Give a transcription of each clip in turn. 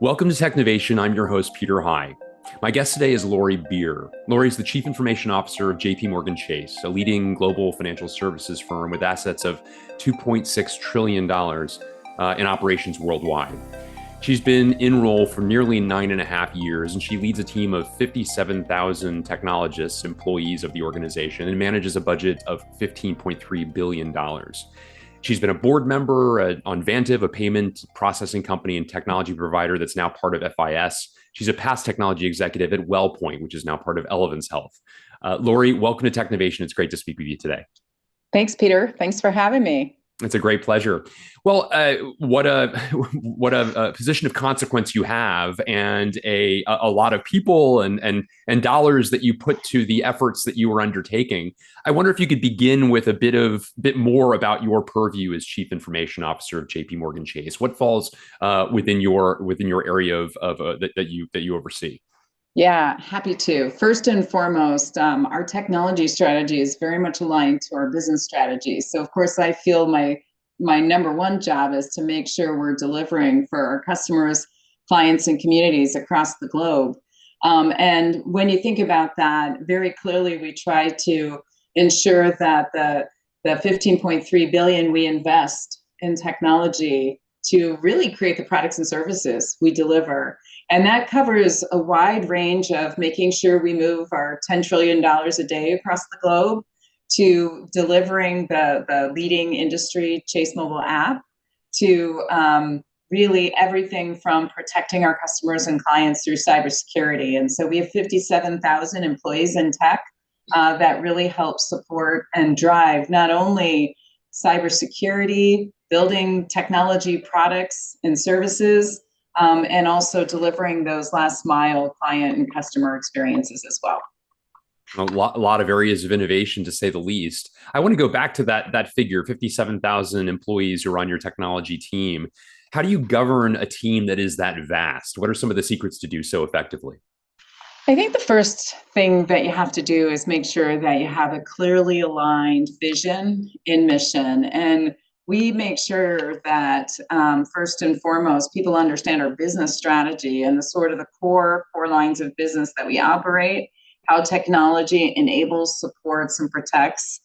Welcome to Technovation. I'm your host, Peter High. My guest today is Lori Beer. Lori is the Chief Information Officer of JPMorgan Chase, a leading global financial services firm with assets of $2.6 trillion in operations worldwide. She's been in role for nearly 9.5 years, and she leads a team of 57,000 technologists, employees of the organization, and manages a budget of $15.3 billion. She's been a board member on Generative, a payment processing company and technology provider that's now part of FIS. She's a past technology executive at WellPoint, which is now part of Elevance Health. Lori, welcome to Technovation. It's great to speak with you today. Thanks, Peter. Thanks for having me. It's a great pleasure. Well, what a position of consequence you have, and a lot of people and dollars that you put to the efforts that you were undertaking. I wonder if you could begin with a bit more about your purview as Chief Information Officer of JPMorgan Chase. What falls within your area of that you oversee? Yeah, happy to. First and foremost, our technology strategy is very much aligned to our business strategy. So, of course, I feel my number one job is to make sure we're delivering for our customers, clients, and communities across the globe. And when you think about that, very clearly, we try to ensure that the 15.3 billion we invest in technology to really create the products and services we deliver. And that covers a wide range of making sure we move our $10 trillion a day across the globe, to delivering the leading industry Chase mobile app, to really everything from protecting our customers and clients through cybersecurity. And so we have 57,000 employees in tech that really help support and drive not only cybersecurity, building technology products and services, and also delivering those last mile client and customer experiences as well. A lot of areas of innovation, to say the least. I want to go back to that figure, 57,000 employees who are on your technology team. How do you govern a team that is that vast? What are some of the secrets to do so effectively? I think the first thing that you have to do is make sure that you have a clearly aligned vision and mission. And we make sure that first and foremost, people understand our business strategy and the core lines of business that we operate, how technology enables, supports, and protects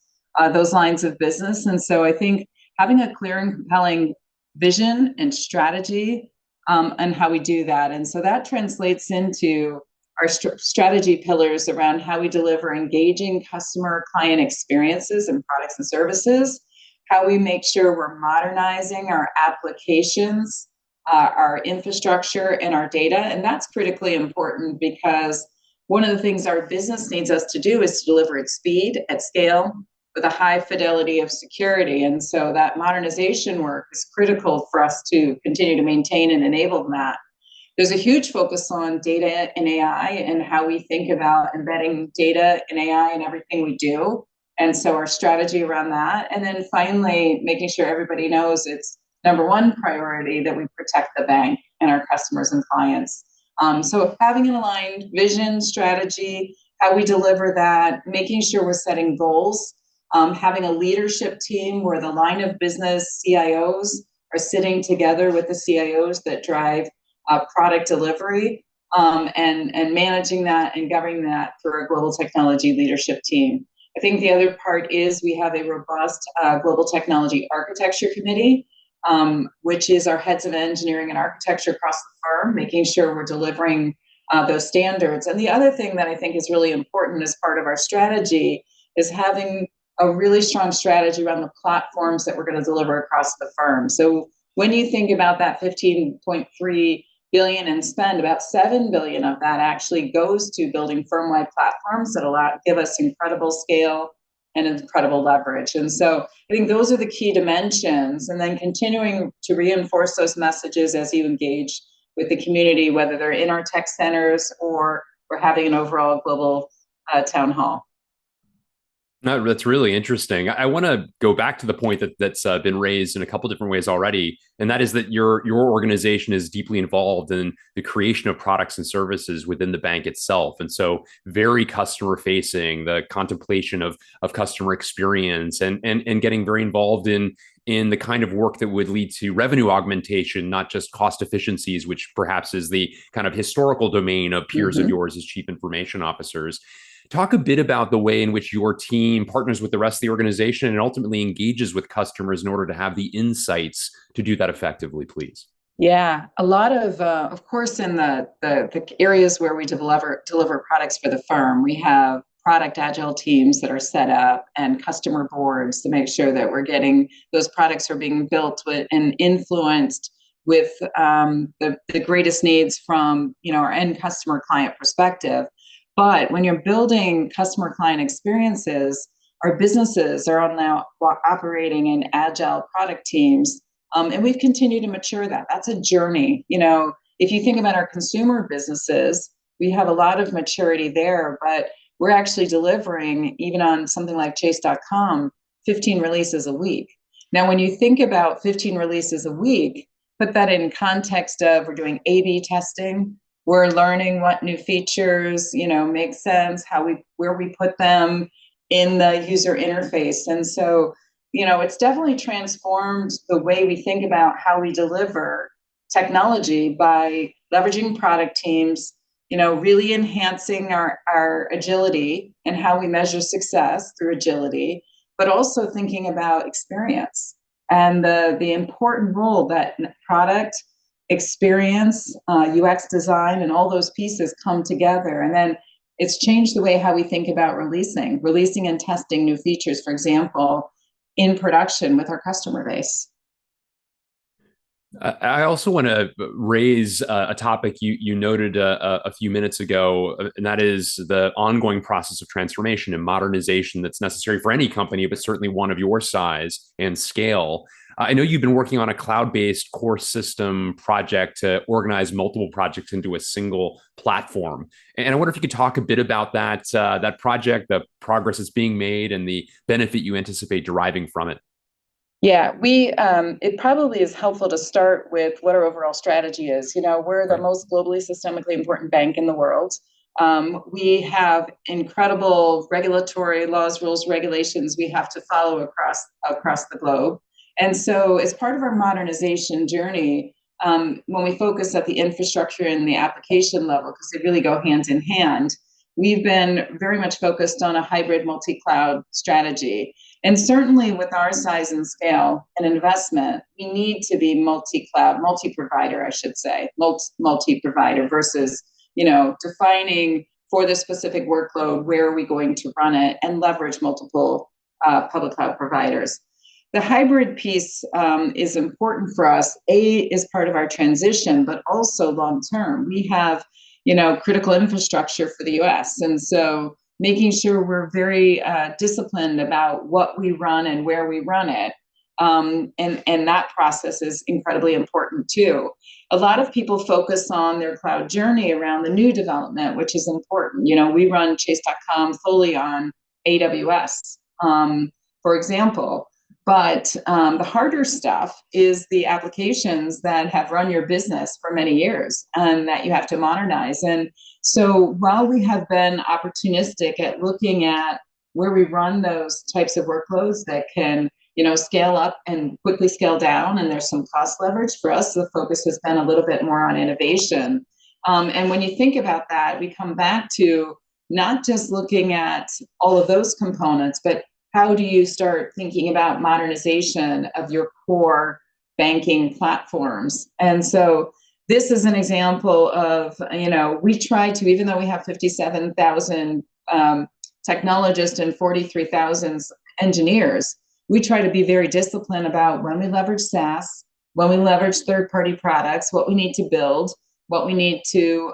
those lines of business. And so I think having a clear and compelling vision and strategy and how we do that. And so that translates into our strategy pillars around how we deliver engaging customer client experiences and products and services, how we make sure we're modernizing our applications, our infrastructure, and our data. And that's critically important because one of the things our business needs us to do is to deliver at speed, at scale, with a high fidelity of security. And so that modernization work is critical for us to continue to maintain and enable that. There's a huge focus on data and AI and how we think about embedding data and AI in everything we do. And so our strategy around that. And then finally, making sure everybody knows it's number one priority that we protect the bank and our customers and clients. So having an aligned vision, strategy, how we deliver that, making sure we're setting goals, having a leadership team where the line of business CIOs are sitting together with the CIOs that drive product delivery, and managing that and governing that through our global technology leadership team. I think the other part is we have a robust global technology architecture committee, which is our heads of engineering and architecture across the firm, making sure we're delivering those standards. And the other thing that I think is really important as part of our strategy is having a really strong strategy around the platforms that we're going to deliver across the firm. So when you think about that 15.3 billion in spend, about 7 billion of that actually goes to building firm-wide platforms that give us incredible scale and incredible leverage. And so I think those are the key dimensions, and then continuing to reinforce those messages as you engage with the community, whether they're in our tech centers or we're having an overall global town hall. No, that's really interesting. I want to go back to the point that's been raised in a couple different ways already, and that is that your organization is deeply involved in the creation of products and services within the bank itself, and so very customer facing, the contemplation of customer experience, and getting very involved in the kind of work that would lead to revenue augmentation, not just cost efficiencies, which perhaps is the kind of historical domain of peers of Mhm. yours as chief information officers. Talk a bit about the way in which your team partners with the rest of the organization and ultimately engages with customers in order to have the insights to do that effectively, please. Yeah, a lot of course, in the areas where we deliver products for the firm, we have product agile teams that are set up and customer boards to make sure that we're getting those products are being built with and influenced with the greatest needs from our end customer client perspective. But when you're building customer client experiences, our businesses are all now operating in agile product teams, and we've continued to mature that. That's a journey. If you think about our consumer businesses, we have a lot of maturity there, but we're actually delivering, even on something like chase.com, 15 releases a week. Now, when you think about 15 releases a week, put that in context of we're doing A/B testing, we're learning what new features, make sense, where we put them in the user interface. And so it's definitely transformed the way we think about how we deliver technology by leveraging product teams, really enhancing our agility and how we measure success through agility, but also thinking about experience and the important role that product experience, UX design, and all those pieces come together. And then it's changed the way how we think about releasing and testing new features, for example, in production with our customer base. I also want to raise a topic you noted a few minutes ago, and that is the ongoing process of transformation and modernization that's necessary for any company, but certainly one of your size and scale. I know you've been working on a cloud-based core system project to organize multiple projects into a single platform, and I wonder if you could talk a bit about that project, the progress that's being made, and the benefit you anticipate deriving from it. Yeah, we it probably is helpful to start with what our overall strategy is. We're the Right. most globally systemically important bank in the world. We have incredible regulatory laws, rules, regulations we have to follow across the globe. And so, as part of our modernization journey, when we focus at the infrastructure and the application level, because they really go hand in hand, we've been very much focused on a hybrid multi-cloud strategy. And certainly with our size and scale and investment, we need to be multi-cloud, multi-provider, I should say, multi-provider versus, defining for the specific workload, where are we going to run it and leverage multiple public cloud providers. The hybrid piece is important for us. Is part of our transition, but also long term. We have, critical infrastructure for the U.S. And so making sure we're very disciplined about what we run and where we run it. And that process is incredibly important too. A lot of people focus on their cloud journey around the new development, which is important. We run chase.com fully on AWS, for example. But the harder stuff is the applications that have run your business for many years and that you have to modernize. And so while we have been opportunistic at looking at where we run those types of workloads that can, scale up and quickly scale down, and there's some cost leverage for us, the focus has been a little bit more on innovation. And when you think about that, we come back to not just looking at all of those components, but how do you start thinking about modernization of your core banking platforms? And so this is an example of, we try to, even though we have 57,000 technologists and 43,000 engineers, we try to be very disciplined about when we leverage SaaS, when we leverage third-party products, what we need to build, what we need to,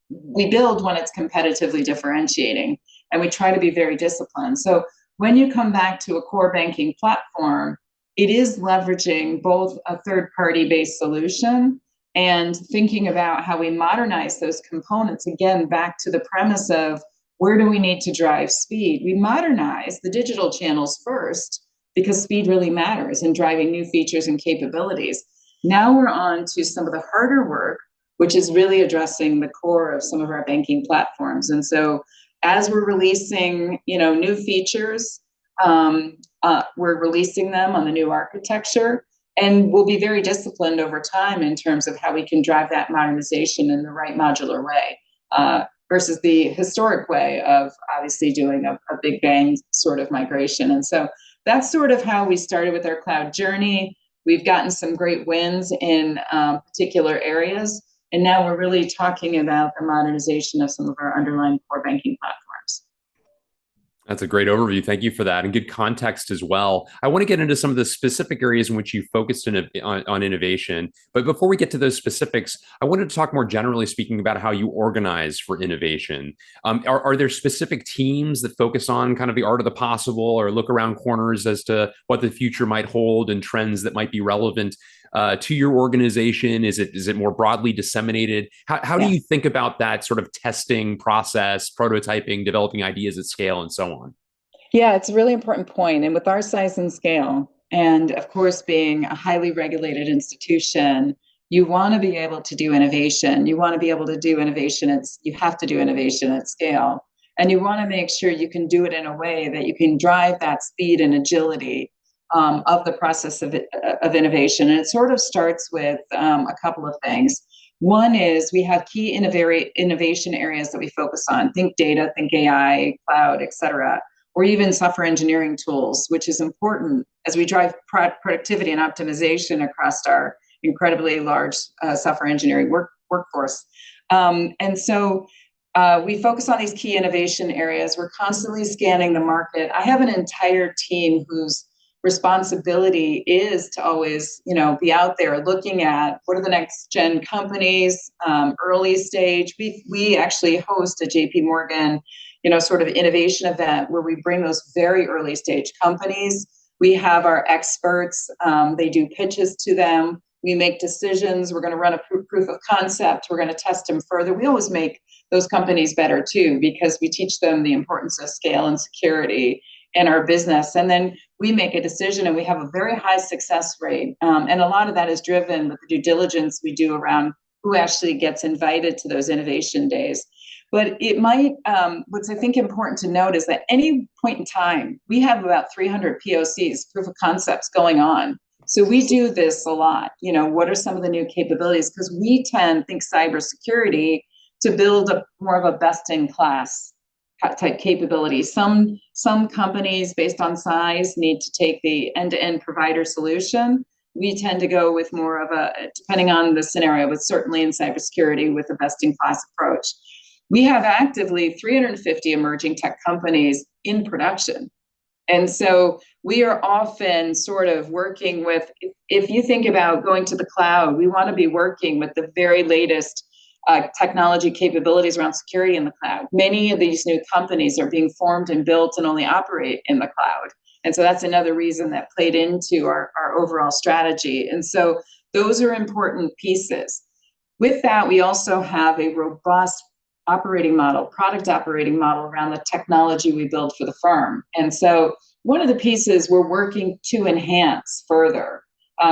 we build when it's competitively differentiating. And we try to be very disciplined. So when you come back to a core banking platform, it is leveraging both a third-party based solution and thinking about how we modernize those components, again, back to the premise of Where do we need to drive speed? We modernize the digital channels first because speed really matters in driving new features and capabilities. Now we're on to some of the harder work, which is really addressing the core of some of our banking platforms. And so as we're releasing, new features, we're releasing them on the new architecture, and we'll be very disciplined over time in terms of how we can drive that modernization in the right modular way, versus the historic way of obviously doing a big bang sort of migration. And so that's sort of how we started with our cloud journey. We've gotten some great wins in particular areas, and now we're really talking about the modernization of some of our underlying core banking platforms. That's a great overview. Thank you for that, and good context as well. I want to get into some of the specific areas in which you focused on innovation. But before we get to those specifics, I wanted to talk more generally speaking about how you organize for innovation. Are there specific teams that focus on kind of the art of the possible or look around corners as to what the future might hold and trends that might be relevant to your organization? Is it more broadly disseminated? How do you think about that sort of testing process, prototyping, developing ideas at scale, and so on? Yeah, it's a really important point. And with our size and scale, and of course, being a highly regulated institution, you want to be able to do innovation. You want to be able to do innovation. You have to do innovation at scale. And you want to make sure you can do it in a way that you can drive that speed and agility of the process of innovation. And it sort of starts with a couple of things. One is we have key innovation areas that we focus on. Think data, think AI, cloud, et cetera, or even software engineering tools, which is important as we drive productivity and optimization across our incredibly large software engineering workforce. And so we focus on these key innovation areas. We're constantly scanning the market. I have an entire team whose responsibility is to always, be out there looking at what are the next gen companies, early stage. We actually host a JPMorgan, sort of innovation event where we bring those very early stage companies. We have our experts. They do pitches to them. We make decisions. We're going to run a proof of concept. We're going to test them further. We always make those companies better too, because we teach them the importance of scale and security in our business. And then we make a decision, and we have a very high success rate. And a lot of that is driven with the due diligence we do around who actually gets invited to those innovation days. But it might, what's I think important to note is that any point in time, we have about 300 POCs, proof of concepts going on. So we do this a lot. What are some of the new capabilities? Because we think cybersecurity to build more of a best-in-class type capability. Some companies, based on size, need to take the end-to-end provider solution. We tend to go with more of depending on the scenario, but certainly in cybersecurity with a best-in-class approach. We have actively 350 emerging tech companies in production. And so we are often sort of working with, if you think about going to the cloud, we want to be working with the very latest technology capabilities around security in the cloud. Many of these new companies are being formed and built and only operate in the cloud. And so that's another reason that played into our overall strategy. And so those are important pieces. With that, we also have a robust product operating model around the technology we build for the firm. And so one of the pieces we're working to enhance further,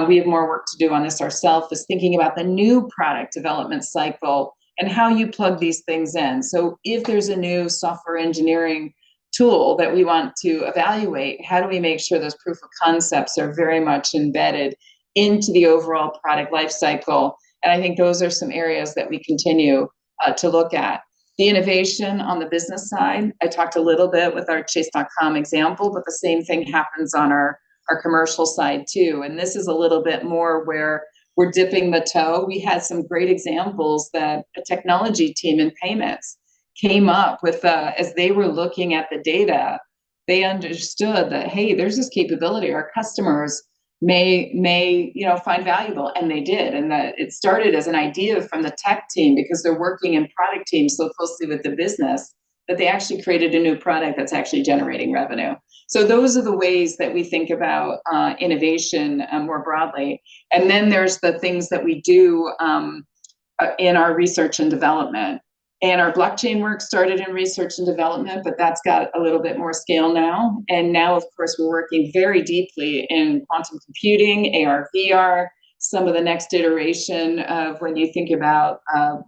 we have more work to do on this ourselves, is thinking about the new product development cycle and how you plug these things in. So if there's a new software engineering tool that we want to evaluate, how do we make sure those proof of concepts are very much embedded into the overall product life cycle? And I think those are some areas that we continue to look at. The innovation on the business side, I talked a little bit with our Chase.com example, but the same thing happens on our commercial side too. And this is a little bit more where we're dipping the toe. We had some great examples that a technology team in payments came up with as they were looking at the data. They understood that, hey, there's this capability our customers may find valuable, and they did. And that it started as an idea from the tech team because they're working in product teams so closely with the business that they actually created a new product that's actually generating revenue. So those are the ways that we think about innovation more broadly. And then there's the things that we do in our research and development. And our blockchain work started in research and development, but that's got a little bit more scale now. And now, of course, we're working very deeply in quantum computing, AR, VR, some of the next iteration of when you think about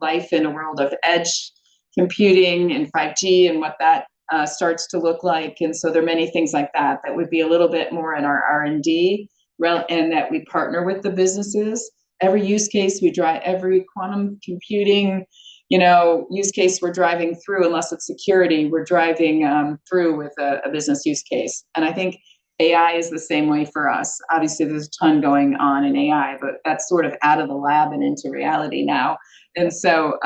life in a world of edge computing and 5G and what that starts to look like. And so there are many things like that that would be a little bit more in our R&D and that we partner with the businesses. Every use case we drive, every quantum computing use case we're driving through, unless it's security, we're driving through with a business use case. And I think AI is the same way for us. Obviously, there's a ton going on in AI, but that's sort of out of the lab and into reality now. And so,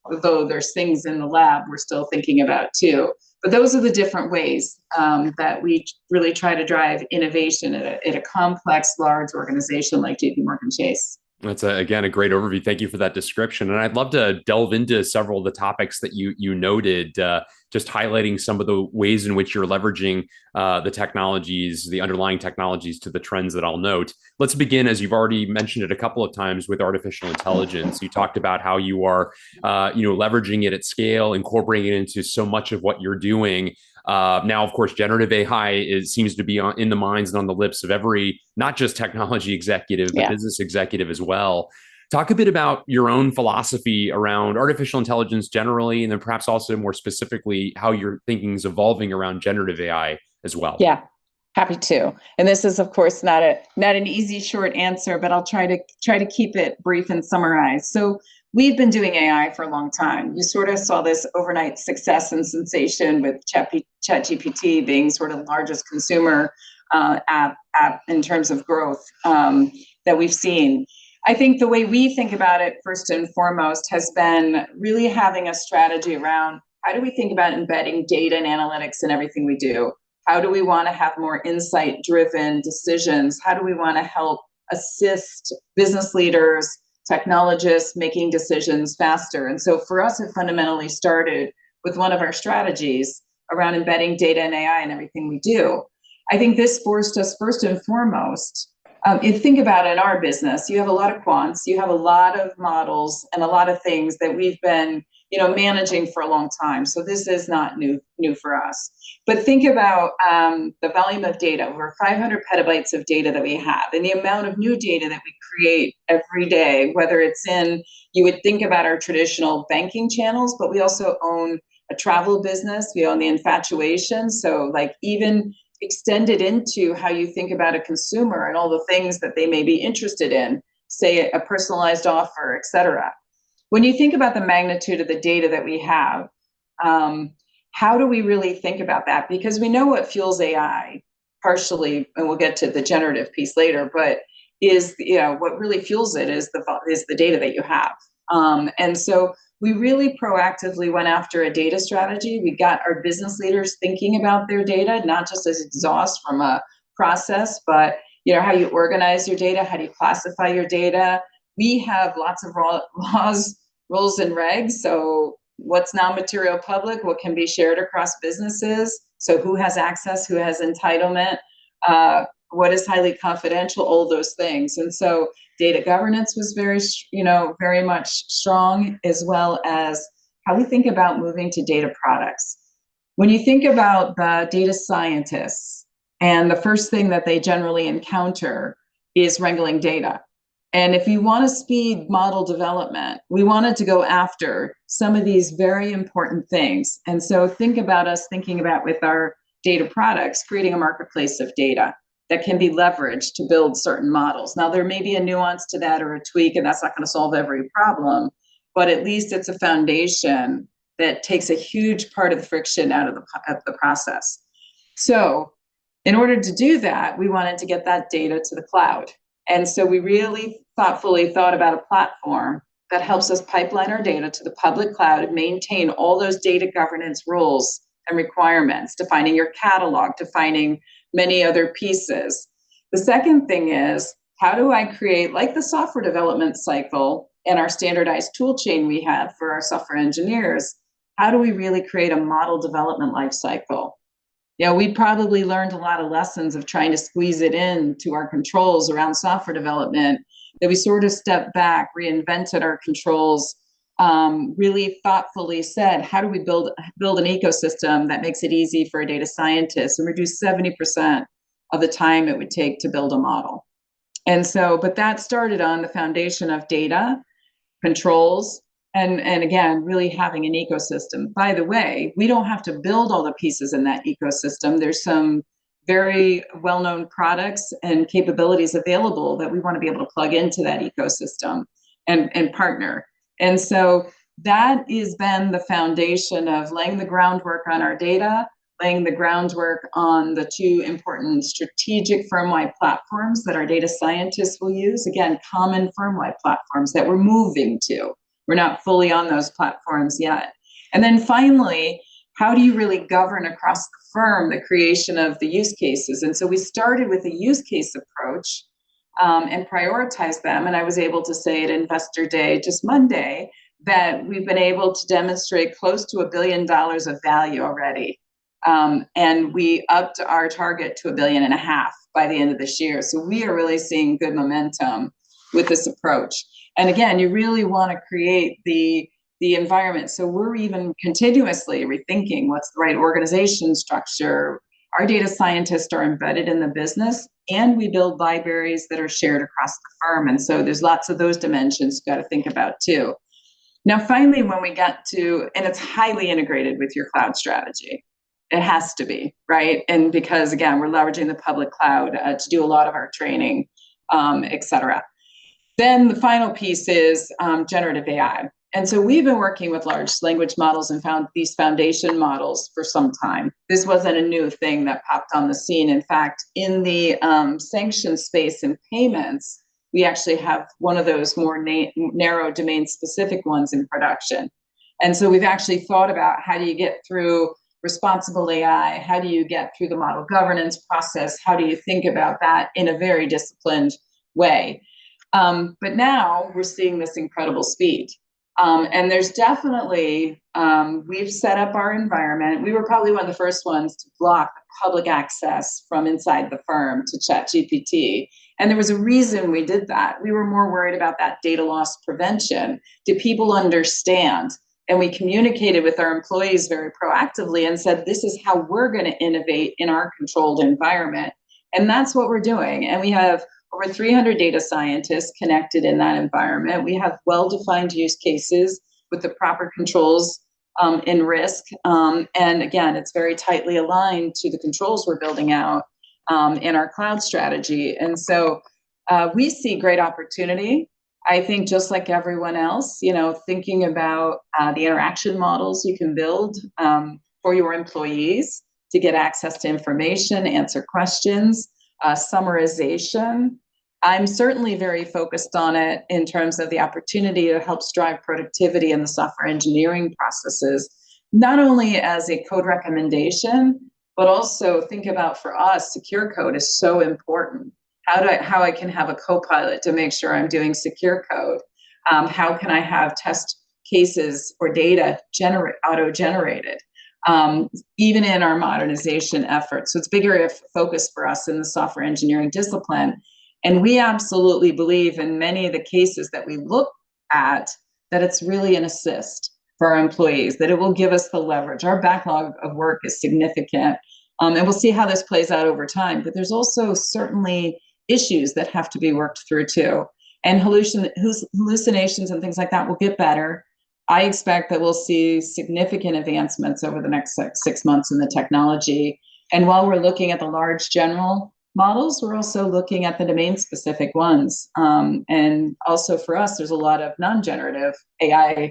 although there's things in the lab we're still thinking about too. But those are the different ways that we really try to drive innovation at a complex, large organization like JPMorgan Chase. That's, again, a great overview. Thank you for that description. And I'd love to delve into several of the topics that you noted, just highlighting some of the ways in which you're leveraging the technologies, the underlying technologies to the trends that I'll note. Let's begin, as you've already mentioned it a couple of times, with artificial intelligence. You talked about how you are leveraging it at scale, incorporating it into so much of what you're doing. Now, of course, generative AI seems to be in the minds and on the lips of every, not just technology executive, but business executive as well. Talk a bit about your own philosophy around artificial intelligence generally, and then perhaps also more specifically how your thinking is evolving around generative AI as well. Yeah, happy to. And this is, of course, not an easy short answer, but I'll try to keep it brief and summarize. So we've been doing AI for a long time. You sort of saw this overnight success and sensation with ChatGPT being sort of the largest consumer app in terms of growth that we've seen. I think the way we think about it, first and foremost, has been really having a strategy around how do we think about embedding data and analytics in everything we do? How do we want to have more insight-driven decisions? How do we want to help assist business leaders, technologists making decisions faster? And so for us, it fundamentally started with one of our strategies around embedding data and AI in everything we do. I think this forced us, first and foremost, if you think about it, in our business, you have a lot of quants, you have a lot of models and a lot of things that we've been managing for a long time. So this is not new for us. But think about the volume of data, over 500 petabytes of data that we have, and the amount of new data that we create every day, whether it's you would think about our traditional banking channels, but we also own a travel business, we own the infatuation. So like even extended into how you think about a consumer and all the things that they may be interested in, say a personalized offer, et cetera. When you think about the magnitude of the data that we have, how do we really think about that? Because we know what fuels AI partially, and we'll get to the generative piece later, but what really fuels it is the data that you have. And so we really proactively went after a data strategy. We got our business leaders thinking about their data, not just as exhaust from a process, but how you organize your data, how do you classify your data. We have lots of laws, rules, and regs. So what's non-material public, what can be shared across businesses. So who has access, who has entitlement, what is highly confidential, all those things. And so data governance was very much strong, as well as how we think about moving to data products. When you think about the data scientists, and the first thing that they generally encounter is wrangling data. And if you want to speed model development, we wanted to go after some of these very important things. And so think about us thinking about, with our data products, creating a marketplace of data that can be leveraged to build certain models. Now, there may be a nuance to that or a tweak, and that's not going to solve every problem, but at least it's a foundation that takes a huge part of the friction out of the process. So in order to do that, we wanted to get that data to the cloud. And so we really thoughtfully thought about a platform that helps us pipeline our data to the public cloud and maintain all those data governance rules and requirements, defining your catalog, defining many other pieces. The second thing is, how do I create, like the software development cycle and our standardized tool chain we have for our software engineers, how do we really create a model development life cycle? We probably learned a lot of lessons of trying to squeeze it into our controls around software development, that we sort of stepped back, reinvented our controls really thoughtfully said, how do we build an ecosystem that makes it easy for a data scientist and reduce 70% of the time it would take to build a model? And so, but that started on the foundation of data, controls, and again, really having an ecosystem. By the way, we don't have to build all the pieces in that ecosystem. There's some very well-known products and capabilities available that we want to be able to plug into that ecosystem and partner. And so that has been the foundation of laying the groundwork on our data, laying the groundwork on the two important strategic firm-wide platforms that our data scientists will use. Again, common firm-wide platforms that we're moving to. We're not fully on those platforms yet. And then finally, how do you really govern across the firm the creation of the use cases? And so we started with a use case approach and prioritized them. And I was able to say at Investor Day just Monday that we've been able to demonstrate close to $1 billion of value already. And we upped our target to $1.5 billion by the end of this year. So we are really seeing good momentum with this approach. And again, you really want to create the environment. So we're even continuously rethinking what's the right organization structure. Our data scientists are embedded in the business, and we build libraries that are shared across the firm. And so there's lots of those dimensions you got to think about too. Now, finally, when we got to, and it's highly integrated with your cloud strategy. It has to be, right? And because, again, we're leveraging the public cloud to do a lot of our training, et cetera. Then the final piece is generative AI. And so we've been working with large language models and found these foundation models for some time. This wasn't a new thing that popped on the scene. In fact, in the sanction space and payments, we actually have one of those more narrow domain-specific ones in production. And so we've actually thought about how do you get through responsible AI? How do you get through the model governance process? How do you think about that in a very disciplined way? But now we're seeing this incredible speed. And there's definitely, we've set up our environment. We were probably one of the first ones to block public access from inside the firm to ChatGPT. And there was a reason we did that. We were more worried about that data loss prevention. Did people understand? And we communicated with our employees very proactively and said, this is how we're going to innovate in our controlled environment. And that's what we're doing. And we have over 300 data scientists connected in that environment. We have well-defined use cases with the proper controls in risk. And again, it's very tightly aligned to the controls we're building out in our cloud strategy. And so we see great opportunity. I think just like everyone else, thinking about the interaction models you can build for your employees to get access to information, answer questions, summarization. I'm certainly very focused on it in terms of the opportunity to help drive productivity in the software engineering processes, not only as a code recommendation, but also think about for us, secure code is so important. How I can have a co-pilot to make sure I'm doing secure code. How can I have test cases or data auto-generated, even in our modernization efforts. So it's bigger focus for us in the software engineering discipline. And we absolutely believe in many of the cases that we look at that it's really an assist for our employees, that it will give us the leverage. Our backlog of work is significant. And we'll see how this plays out over time. But there's also certainly issues that have to be worked through too. And hallucinations and things like that will get better. I expect that we'll see significant advancements over the next 6 months in the technology. And while we're looking at the large general models, we're also looking at the domain-specific ones. And also for us, there's a lot of non-generative AI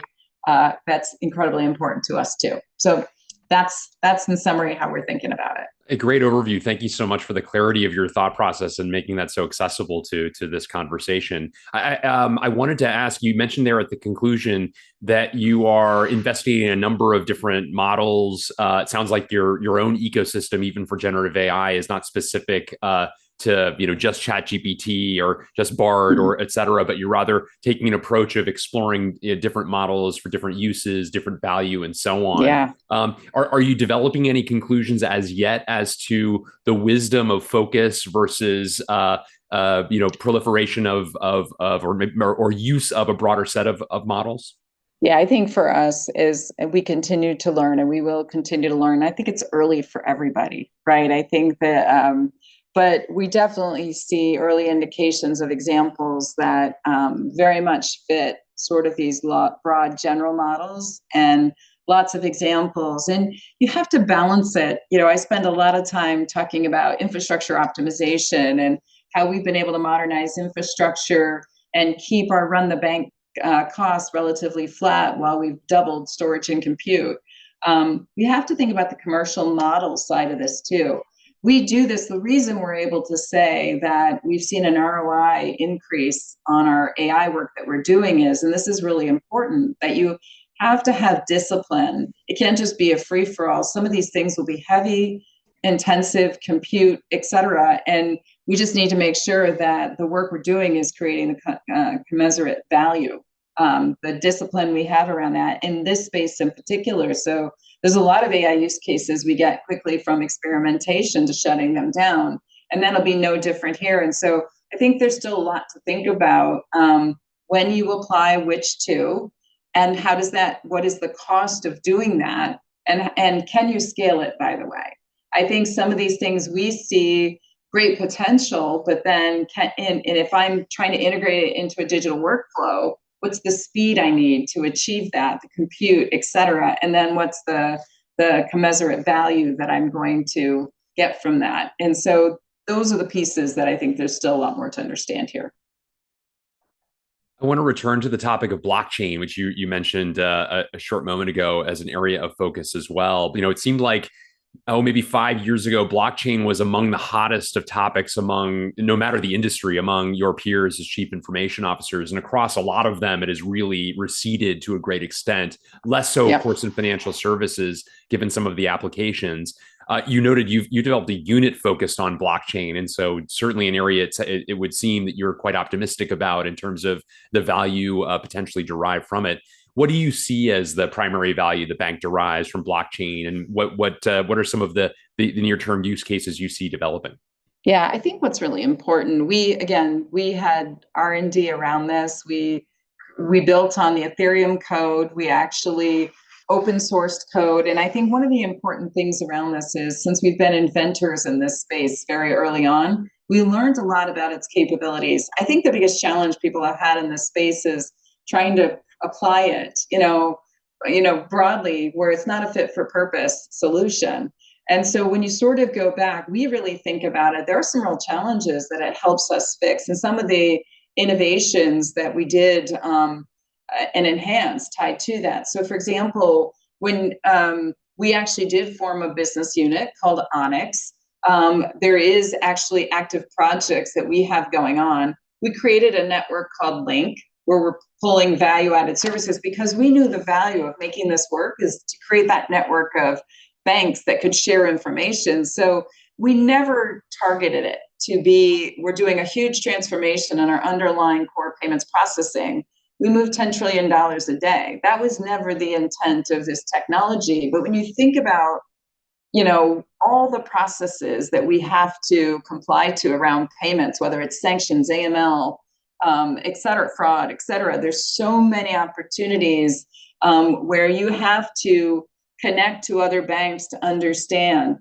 that's incredibly important to us too. So that's in summary how we're thinking about it. A great overview. Thank you so much for the clarity of your thought process and making that so accessible to this conversation. I wanted to ask, you mentioned there at the conclusion that you are investigating a number of different models. It sounds like your own ecosystem, even for generative AI, is not specific to just ChatGPT or just Bard or et cetera, but you're rather taking an approach of exploring different models for different uses, different value, and so on. Yeah. Are you developing any conclusions as yet as to the wisdom of focus versus proliferation of or use of a broader set of models? Yeah, I think for us is we continue to learn and we will continue to learn. I think it's early for everybody, right? I think that, but we definitely see early indications of examples that very much fit sort of these broad general models and lots of examples. And you have to balance it. I spend a lot of time talking about infrastructure optimization and how we've been able to modernize infrastructure and keep our run the bank costs relatively flat while we've doubled storage and compute. We have to think about the commercial model side of this too. We do this, the reason we're able to say that we've seen an ROI increase on our AI work that we're doing is, and this is really important, that you have to have discipline. It can't just be a free for all. Some of these things will be heavy, intensive, compute, et cetera. And we just need to make sure that the work we're doing is creating the commensurate value, the discipline we have around that in this space in particular. So there's a lot of AI use cases we get quickly from experimentation to shutting them down, and that'll be no different here. And so I think there's still a lot to think about when you apply which to, and what is the cost of doing that, and can you scale it, by the way. I think some of these things we see great potential, but then and if I'm trying to integrate it into a digital workflow, what's the speed I need to achieve that, the compute, et cetera, and then what's the commensurate value that I'm going to get from that. And so those are the pieces that I think there's still a lot more to understand here. I want to return to the topic of blockchain, which you mentioned a short moment ago as an area of focus as well. It seemed like maybe 5 years ago, blockchain was among the hottest of topics among, no matter the industry, among your peers as chief information officers. And across a lot of them, it has really receded to a great extent. Less so, of course, in financial services, given some of the applications. You noted you developed a unit focused on blockchain. And so certainly an area it would seem that you're quite optimistic about in terms of the value potentially derived from it. What do you see as the primary value the bank derives from blockchain, and what are some of the near-term use cases you see developing? Yeah, I think what's really important, we had R&D around this. We built on the Ethereum code. We actually open sourced code. And I think one of the important things around this is, since we've been inventors in this space very early on, we learned a lot about its capabilities. I think the biggest challenge people have had in this space is trying to apply it, broadly, where it's not a fit for purpose solution. And so when you sort of go back, we really think about it. There are some real challenges that it helps us fix, and some of the innovations that we did and enhanced tied to that. So, for example, when we actually did form a business unit called Onyx, there is actually active projects that we have going on. We created a network called Link, where we're pulling value-added services, because we knew the value of making this work is to create that network of banks that could share information. So we never targeted it to be, we're doing a huge transformation in our underlying core payments processing. We move $10 trillion a day. That was never the intent of this technology. But when you think about, all the processes that we have to comply to around payments, whether it's sanctions, AML, et cetera, fraud, et cetera, there's so many opportunities where you have to connect to other banks to understand,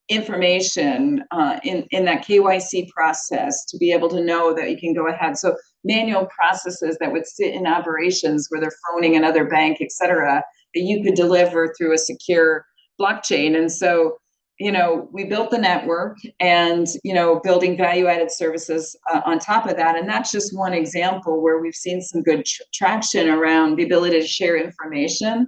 information in that KYC process, to be able to know that you can go ahead. So manual processes that would sit in operations where they're phoning another bank, et cetera, that you could deliver through a secure blockchain. And so, we built the network and, building value-added services on top of that. And that's just one example where we've seen some good traction around the ability to share information.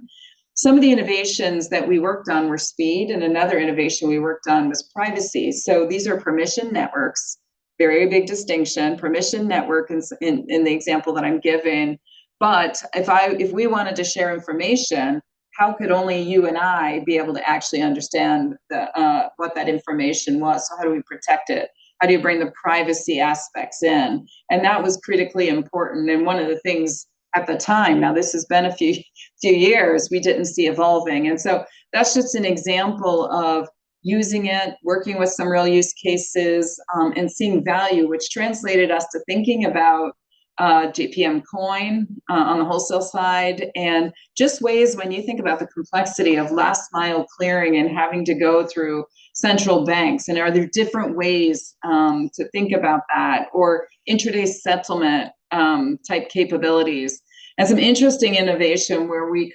Some of the innovations that we worked on were speed, and another innovation we worked on was privacy. So these are permission networks, very big distinction, permission network in the example that I'm giving. But if we wanted to share information, how could only you and I be able to actually understand what that information was? So how do we protect it? How do you bring the privacy aspects in? And that was critically important. And one of the things at the time, now this has been a few years, we didn't see evolving. And so that's just an example of using it, working with some real use cases, and seeing value, which translated us to thinking about JPM coin on the wholesale side, and just ways when you think about the complexity of last mile clearing and having to go through central banks, and are there different ways to think about that, or intraday settlement type capabilities, and some interesting innovation where we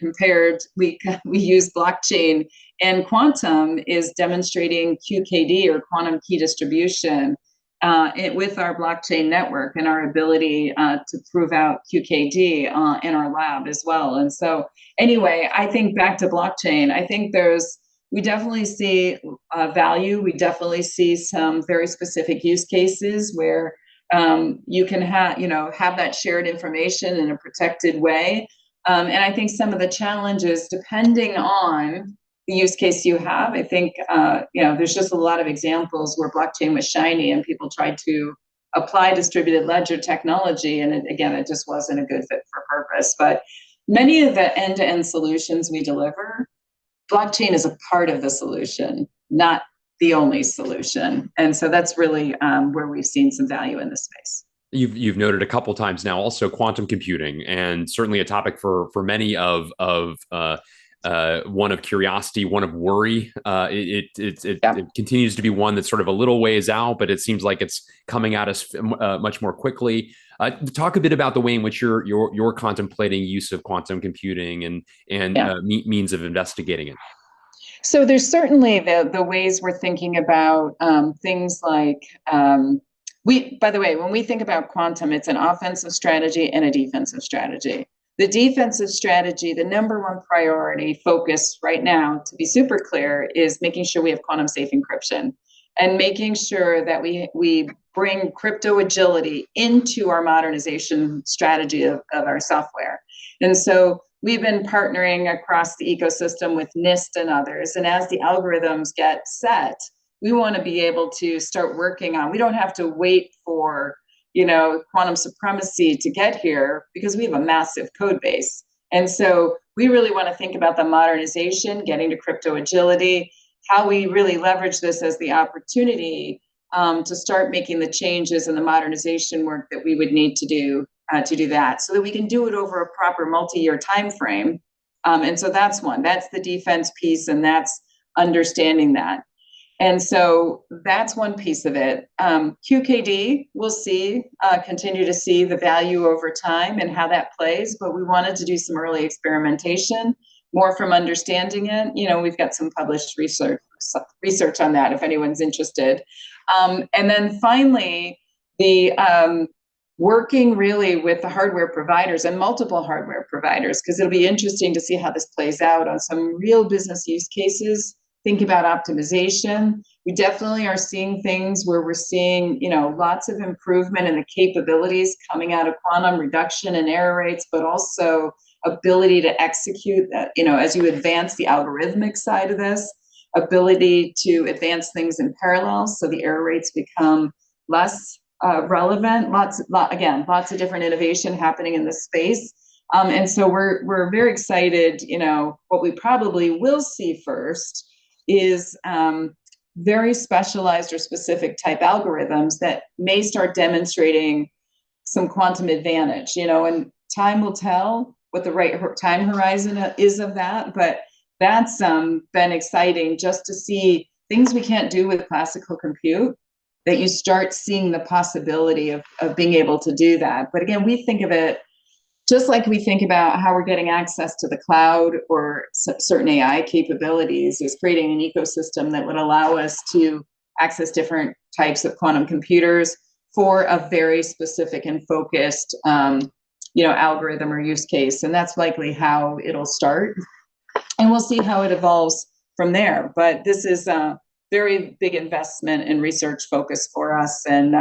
used blockchain and quantum is demonstrating QKD, or quantum key distribution, with our blockchain network and our ability to prove out QKD in our lab as well. And so anyway, I think back to blockchain, I think we definitely see value. We definitely see some very specific use cases where you can have that shared information in a protected way. And I think some of the challenges, depending on the use case you have, I think there's just a lot of examples where blockchain was shiny and people tried to apply distributed ledger technology, and it just wasn't a good fit for purpose. But many of the end-to-end solutions we deliver, blockchain is a part of the solution, not the only solution. And so that's really where we've seen some value in this space. You've noted a couple times now also quantum computing, and certainly a topic for many of one of curiosity, one of worry. It continues to be one that's sort of a little ways out, but it seems like it's coming at us much more quickly. Talk a bit about the way in which you're contemplating use of quantum computing and means of investigating it. So there's certainly the ways we're thinking about things like by the way, when we think about quantum, it's an offensive strategy and a defensive strategy. The defensive strategy, the number one priority focus right now, to be super clear, is making sure we have quantum safe encryption and making sure that we bring crypto agility into our modernization strategy of our software. And so we've been partnering across the ecosystem with NIST and others. And as the algorithms get set, we want to be able to start working on, we don't have to wait for quantum supremacy to get here, because we have a massive code base. And so we really want to think about the modernization, getting to crypto agility, how we really leverage this as the opportunity to start making the changes in the modernization work that we would need to do that, so that we can do it over a proper multi-year time frame. And so that's the defense piece, and that's understanding that. And so that's one piece of it. QKD, we'll continue to see the value over time and how that plays, but we wanted to do some early experimentation, more from understanding it. We've got some published research on that if anyone's interested. And then finally, the working really with the hardware providers and multiple hardware providers, because it'll be interesting to see how this plays out on some real business use cases. Think about optimization. We definitely are seeing things where we're seeing, lots of improvement in the capabilities coming out of quantum, reduction in error rates, but also ability to execute that, as you advance the algorithmic side of this, ability to advance things in parallel, so the error rates become less relevant. Lots of different innovation happening in this space. And so we're very excited. What we probably will see first is very specialized or specific type algorithms that may start demonstrating some quantum advantage, and time will tell what the right time horizon is of that. But that's been exciting just to see things we can't do with classical compute, that you start seeing the possibility of being able to do that. But again, we think of it just like we think about how we're getting access to the cloud or certain AI capabilities, is creating an ecosystem that would allow us to access different types of quantum computers for a very specific and focused, algorithm or use case. And that's likely how it'll start. And we'll see how it evolves from there. But this is a very big investment and research focus for us. And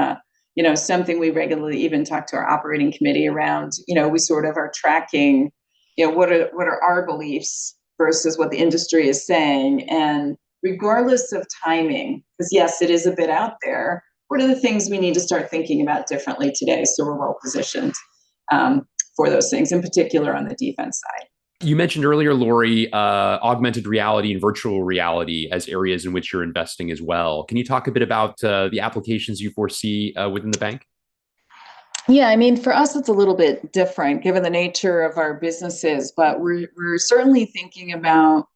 something we regularly even talk to our operating committee around. We sort of are tracking, what are our beliefs versus what the industry is saying. And regardless of timing, because yes, it is a bit out there, what are the things we need to start thinking about differently today, so we're well positioned for those things, in particular on the defense side. You mentioned earlier, Lori, augmented reality and virtual reality as areas in which you're investing as well. Can you talk a bit about the applications you foresee within the bank? Yeah, I mean, for us, it's a little bit different given the nature of our businesses, but we're certainly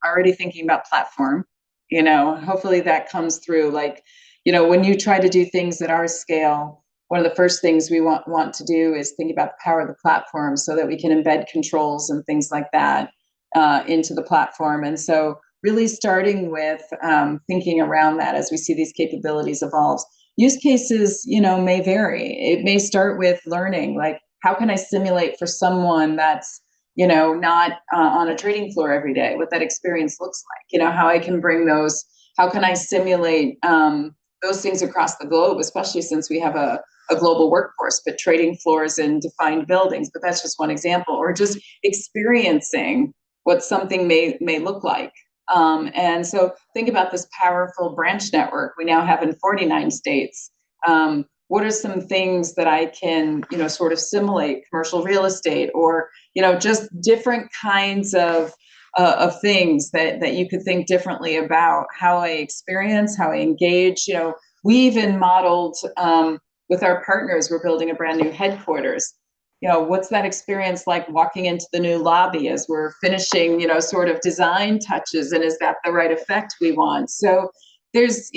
already thinking about platform. Hopefully that comes through. Like, when you try to do things at our scale, one of the first things we want to do is think about the power of the platform so that we can embed controls and things like that into the platform. And so, really starting with thinking around that as we see these capabilities evolve. Use cases, may vary. It may start with learning, like how can I simulate for someone that's, not on a trading floor every day, what that experience looks like, how I can bring those, how can I simulate those things across the globe, especially since we have a global workforce, but trading floors in defined buildings, but that's just one example, or just experiencing what something may look like. And so think about this powerful branch network we now have in 49 states. What are some things that I can, sort of simulate commercial real estate or, just different kinds of things that you could think differently about how I experience, how I engage. We even modeled with our partners, we're building a brand new headquarters. What's that experience like walking into the new lobby as we're finishing, sort of design touches, and is that the right effect we want? So there's,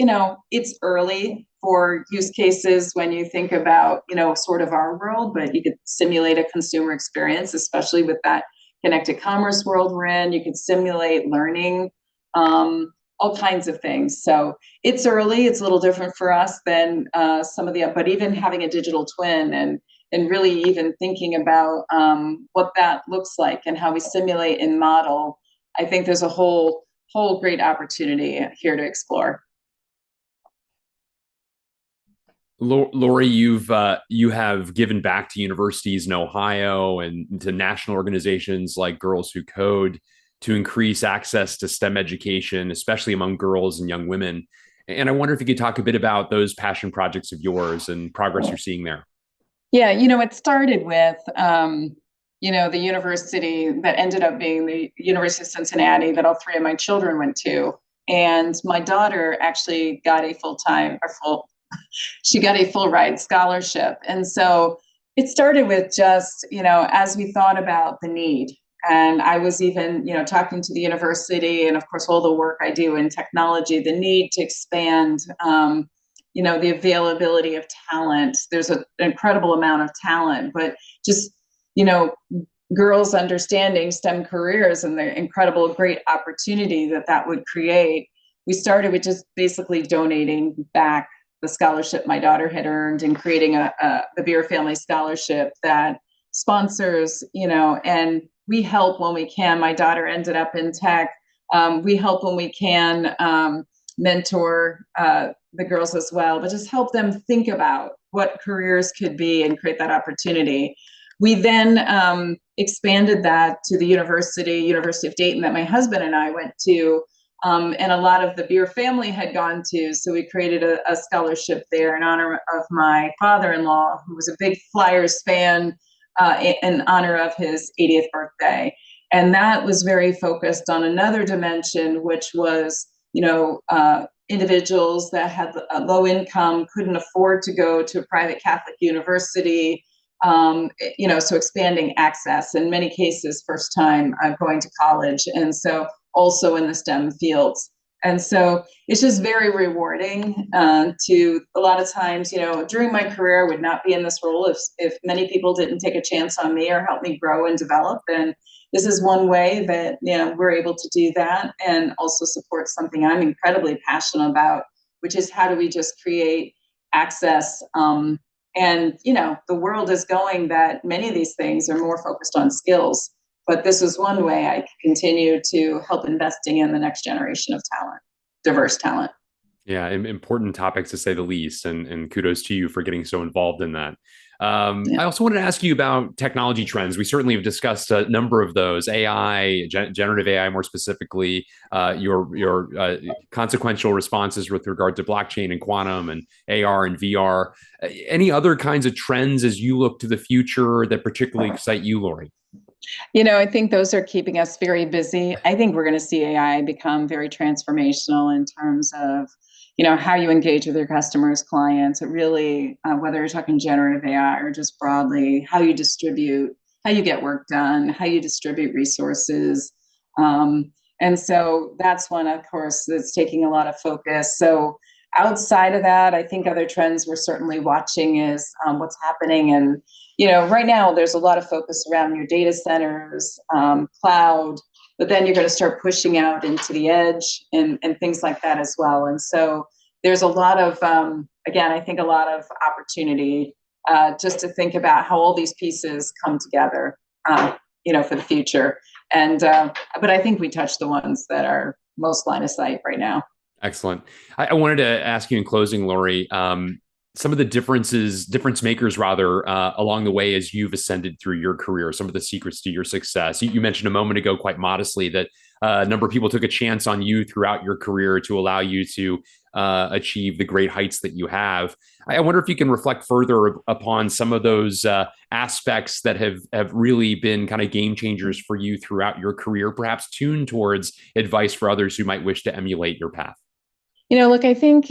it's early for use cases when you think about, sort of our world, but you could simulate a consumer experience, especially with that connected commerce world we're in. You could simulate learning, all kinds of things. So it's early. It's a little different for us than but even having a digital twin and really even thinking about what that looks like and how we simulate and model. I think there's a whole great opportunity here to explore. Lori, you have given back to universities in Ohio and to national organizations like Girls Who Code to increase access to STEM education, especially among girls and young women. And I wonder if you could talk a bit about those passion projects of yours and progress you're seeing there. Yeah, it started with the university that ended up being the University of Cincinnati that all three of my children went to. And my daughter actually got a she got a full ride scholarship. And so it started with just, as we thought about the need. And I was even, talking to the university and of course all the work I do in technology, the need to expand the availability of talent. There's an incredible amount of talent, but just, you know, girls understanding STEM careers and the incredible, great opportunity that would create. We started with just basically donating back the scholarship my daughter had earned and creating the Beer Family Scholarship that sponsors, and we help when we can. My daughter ended up in tech. We help when we can mentor the girls as well, but just help them think about what careers could be and create that opportunity. We then expanded that to the University of Dayton that my husband and I went to, and a lot of the Beer family had gone to. So we created a scholarship there in honor of my father-in-law, who was a big Flyers fan, in honor of his 80th birthday. And that was very focused on another dimension, which was, individuals that had a low income, couldn't afford to go to a private Catholic university, so expanding access, in many cases, first time going to college. And so also in the STEM fields. And so it's just very rewarding to a lot of times, during my career, I would not be in this role if many people didn't take a chance on me or help me grow and develop. And this is one way that, we're able to do that and also support something I'm incredibly passionate about, which is how do we just create access. And, the world is going that many of these things are more focused on skills. But this is one way I can continue to help investing in the next generation of talent, diverse talent. Yeah, important topics to say the least, and kudos to you for getting so involved in that. I also wanted to ask you about technology trends. We certainly have discussed a number of those: AI, generative AI, more specifically, your consequential responses with regard to blockchain and quantum and AR and VR. Any other kinds of trends as you look to the future that particularly excite you, Lori? I think those are keeping us very busy. I think we're going to see AI become very transformational in terms of, how you engage with your customers, clients. It really, whether you're talking generative AI or just broadly, how you distribute, how you get work done, how you distribute resources. And so that's one, of course, that's taking a lot of focus. So outside of that, I think other trends we're certainly watching is what's happening. And, right now there's a lot of focus around your data centers, cloud, but then you're going to start pushing out into the edge and things like that as well. And so there's a lot of, again, I think a lot of opportunity just to think about how all these pieces come together, for the future. And but I think we touched the ones that are most line of sight right now. Excellent. I wanted to ask you in closing, Lori, some of the difference makers rather, along the way as you've ascended through your career, some of the secrets to your success. You mentioned a moment ago, quite modestly, that a number of people took a chance on you throughout your career to allow you to achieve the great heights that you have. I wonder if you can reflect further upon some of those aspects that have really been kind of game changers for you throughout your career, perhaps tuned towards advice for others who might wish to emulate your path. Look, I think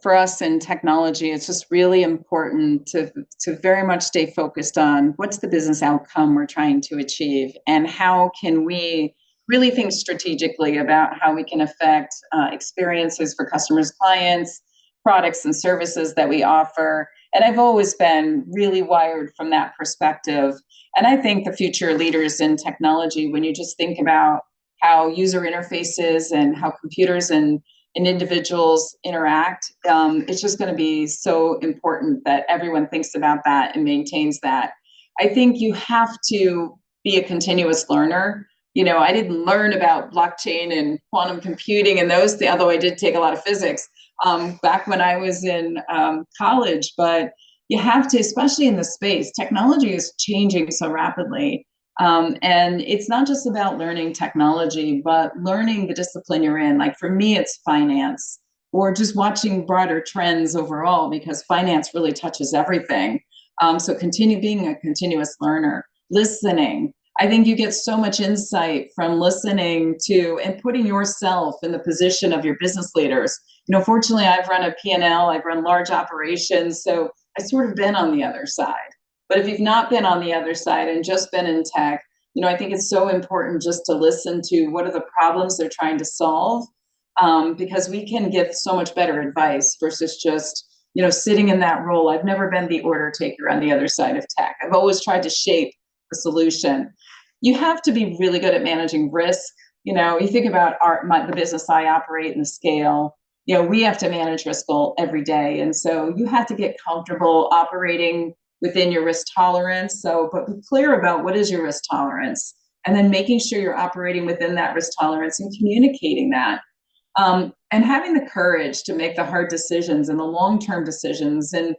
for us in technology, it's just really important to very much stay focused on what's the business outcome we're trying to achieve, and how can we really think strategically about how we can affect experiences for customers, clients, products and services that we offer. And I've always been really wired from that perspective. And I think the future leaders in technology, when you just think about how user interfaces and how computers and individuals interact, it's just going to be so important that everyone thinks about that and maintains that. I think you have to be a continuous learner. I didn't learn about blockchain and quantum computing and those, although I did take a lot of physics back when I was in college. But you have to, especially in the space, technology is changing so rapidly. And it's not just about learning technology, but learning the discipline you're in. Like for me, it's finance, or just watching broader trends overall, because finance really touches everything. So continue being a continuous learner, listening. I think you get so much insight from listening to and putting yourself in the position of your business leaders. Fortunately, I've run a P&L, I've run large operations, so I've sort of been on the other side. But if you've not been on the other side and just been in tech, I think it's so important just to listen to what are the problems they're trying to solve, because we can give so much better advice versus just, sitting in that role. I've never been the order taker on the other side of tech. I've always tried to shape a solution. You have to be really good at managing risk. You think about the business I operate and the scale. We have to manage risk every day. And so you have to get comfortable operating within your risk tolerance. But be clear about what is your risk tolerance, and then making sure you're operating within that risk tolerance and communicating that. And having the courage to make the hard decisions and the long-term decisions. And,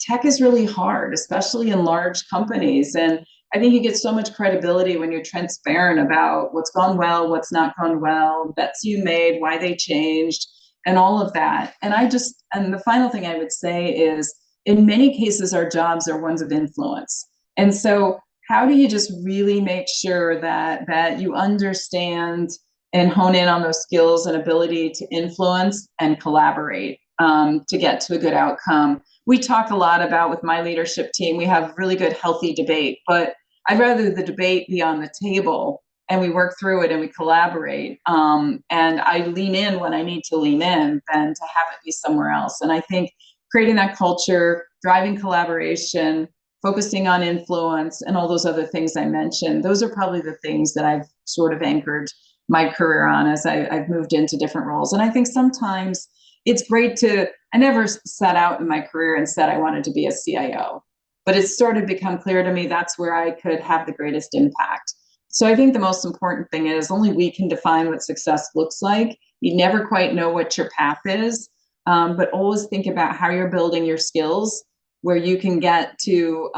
tech is really hard, especially in large companies. And I think you get so much credibility when you're transparent about what's gone well, what's not gone well, bets you made, why they changed, and all of that. And the final thing I would say is, in many cases, our jobs are ones of influence. And so how do you just really make sure that you understand and hone in on those skills and ability to influence and collaborate to get to a good outcome? We talk a lot about, with my leadership team, we have really good, healthy debate, but I'd rather the debate be on the table and we work through it and we collaborate. And I lean in when I need to lean in than to have it be somewhere else. And I think creating that culture, driving collaboration, focusing on influence, and all those other things I mentioned, those are probably the things that I've sort of anchored my career on as I've moved into different roles. And I think sometimes it's great I never set out in my career and said I wanted to be a CIO, but it's sort of become clear to me that's where I could have the greatest impact. So I think the most important thing is only we can define what success looks like. You never quite know what your path is. But always think about how you're building your skills where you can get to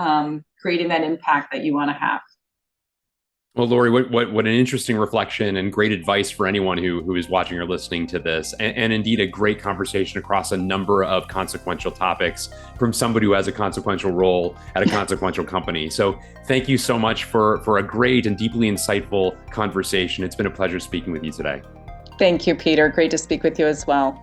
creating that impact that you want to have. Well, Lori, what an interesting reflection and great advice for anyone who is watching or listening to this, and indeed a great conversation across a number of consequential topics from somebody who has a consequential role at a consequential company. So thank you so much for a great and deeply insightful conversation. It's been a pleasure speaking with you today. Thank you, Peter. Great to speak with you as well.